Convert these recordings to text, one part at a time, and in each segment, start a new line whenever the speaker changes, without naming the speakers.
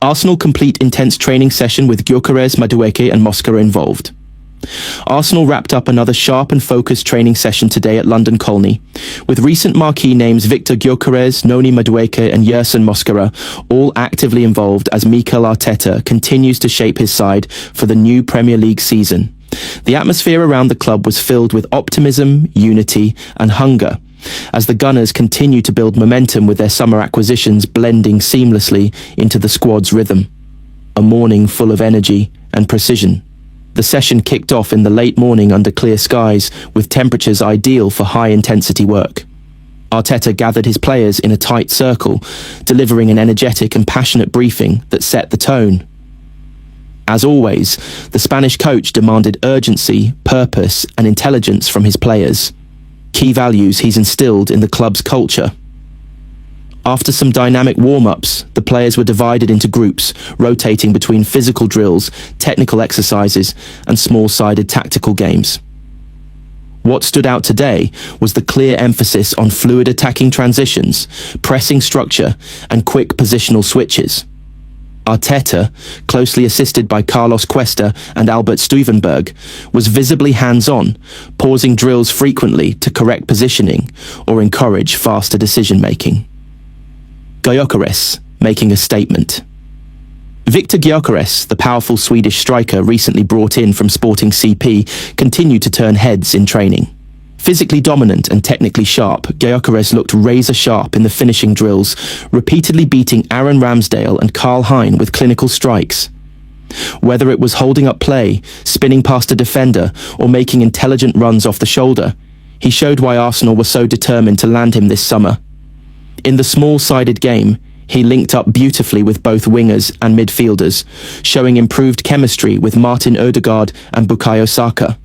Arsenal complete intense training session with Gyökeres, Madueke and Mosquera involved. Arsenal wrapped up another sharp and focused training session today at London Colney, with recent marquee names Viktor Gyökeres, Noni Madueke and Yerson Mosquera all actively involved as Mikel Arteta continues to shape his side for the new Premier League season. The atmosphere around the club was filled with optimism, unity and hunger, as the Gunners continue to build momentum with their summer acquisitions blending seamlessly into the squad's rhythm. A morning full of energy and precision. The session kicked off in the late morning under clear skies, with temperatures ideal for high-intensity work. Arteta gathered his players in a tight circle, delivering an energetic and passionate briefing that set the tone. As always, the Spanish coach demanded urgency, purpose and intelligence from his players, key values he's instilled in the club's culture. After some dynamic warm-ups, the players were divided into groups, rotating between physical drills, technical exercises, and small-sided tactical games. What stood out today was the clear emphasis on fluid attacking transitions, pressing structure, and quick positional switches. Arteta, closely assisted by Carlos Cuesta and Albert Stuivenberg, was visibly hands-on, pausing drills frequently to correct positioning or encourage faster decision-making. Gyökeres, making a statement. Viktor Gyökeres, the powerful Swedish striker recently brought in from Sporting CP, continued to turn heads in training. Physically dominant and technically sharp, Gyökeres looked razor-sharp in the finishing drills, repeatedly beating Aaron Ramsdale and Karl Hein with clinical strikes. Whether it was holding up play, spinning past a defender, or making intelligent runs off the shoulder, he showed why Arsenal were so determined to land him this summer. In the small-sided game, he linked up beautifully with both wingers and midfielders, showing improved chemistry with Martin Ødegaard and Bukayo Saka.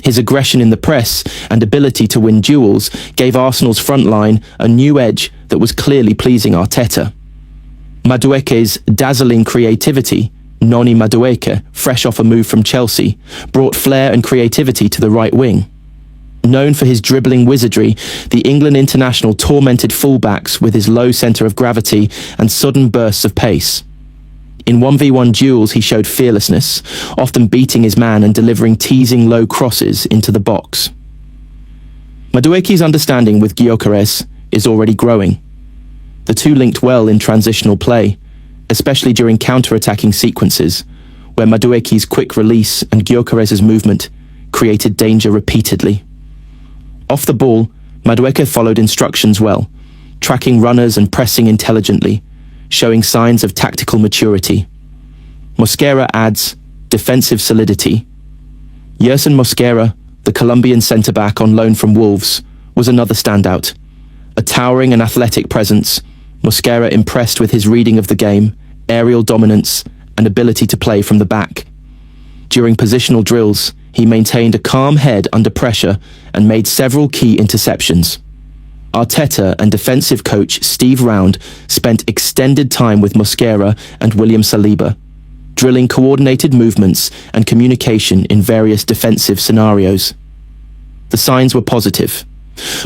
His aggression in the press and ability to win duels gave Arsenal's front line a new edge that was clearly pleasing Arteta. Madueke's dazzling creativity, Noni Madueke, fresh off a move from Chelsea, brought flair and creativity to the right wing. Known for his dribbling wizardry, the England international tormented fullbacks with his low centre of gravity and sudden bursts of pace. In 1v1 duels he showed fearlessness, often beating his man and delivering teasing low crosses into the box. Madueke's understanding with Gyökeres is already growing. The two linked well in transitional play, especially during counter-attacking sequences, where Madueke's quick release and Gyökeres' movement created danger repeatedly. Off the ball, Madueke followed instructions well, tracking runners and pressing intelligently, showing signs of tactical maturity. Mosquera adds defensive solidity. Yerson Mosquera, the Colombian centre-back on loan from Wolves, was another standout. A towering and athletic presence, Mosquera impressed with his reading of the game, aerial dominance, and ability to play from the back. During positional drills, he maintained a calm head under pressure and made several key interceptions. Arteta and defensive coach Steve Round spent extended time with Mosquera and William Saliba, drilling coordinated movements and communication in various defensive scenarios. The signs were positive.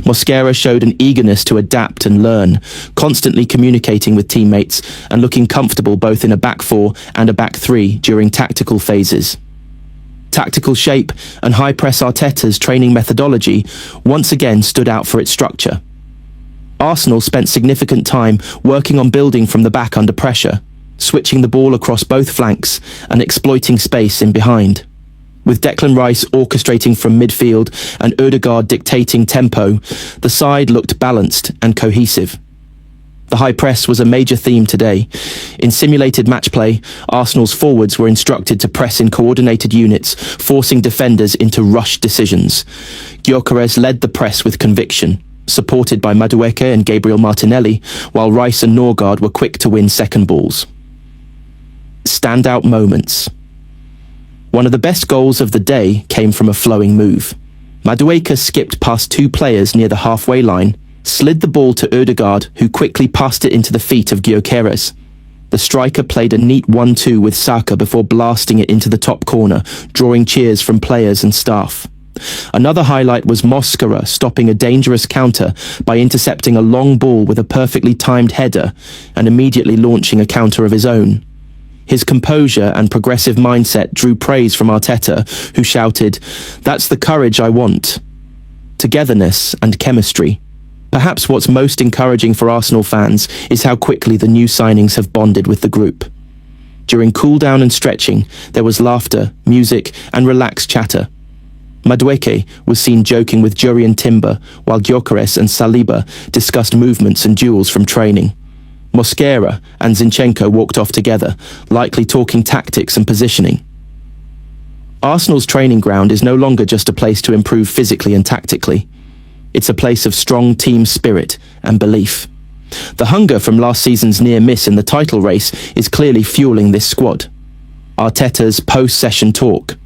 Mosquera showed an eagerness to adapt and learn, constantly communicating with teammates and looking comfortable both in a back four and a back three during tactical phases. Tactical shape and high-press Arteta's training methodology once again stood out for its structure. Arsenal spent significant time working on building from the back under pressure, switching the ball across both flanks and exploiting space in behind. With Declan Rice orchestrating from midfield and Ødegaard dictating tempo, the side looked balanced and cohesive. The high press was a major theme today. In simulated match play, Arsenal's forwards were instructed to press in coordinated units, forcing defenders into rushed decisions. Gyökeres led the press with conviction, supported by Madueke and Gabriel Martinelli, while Rice and Norgard were quick to win second balls. Standout moments. One of the best goals of the day came from a flowing move. Madueke skipped past two players near the halfway line, slid the ball to Ødegaard, who quickly passed it into the feet of Gyökeres. The striker played a neat 1-2 with Saka before blasting it into the top corner, drawing cheers from players and staff. Another highlight was Mosquera stopping a dangerous counter by intercepting a long ball with a perfectly timed header and immediately launching a counter of his own. His composure and progressive mindset drew praise from Arteta, who shouted, "That's the courage I want." Togetherness and chemistry. Perhaps what's most encouraging for Arsenal fans is how quickly the new signings have bonded with the group. During cool-down and stretching, there was laughter, music, and relaxed chatter. Madueke was seen joking with Jurrien Timber, while Gyökeres and Saliba discussed movements and duels from training. Mosquera and Zinchenko walked off together, likely talking tactics and positioning. Arsenal's training ground is no longer just a place to improve physically and tactically. It's a place of strong team spirit and belief. The hunger from last season's near miss in the title race is clearly fueling this squad. Arteta's post-session talk.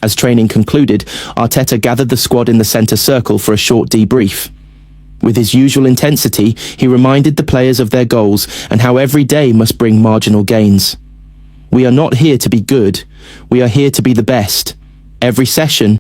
As training concluded, Arteta gathered the squad in the centre circle for a short debrief. With his usual intensity, he reminded the players of their goals and how every day must bring marginal gains. "We are not here to be good. We are here to be the best. Every session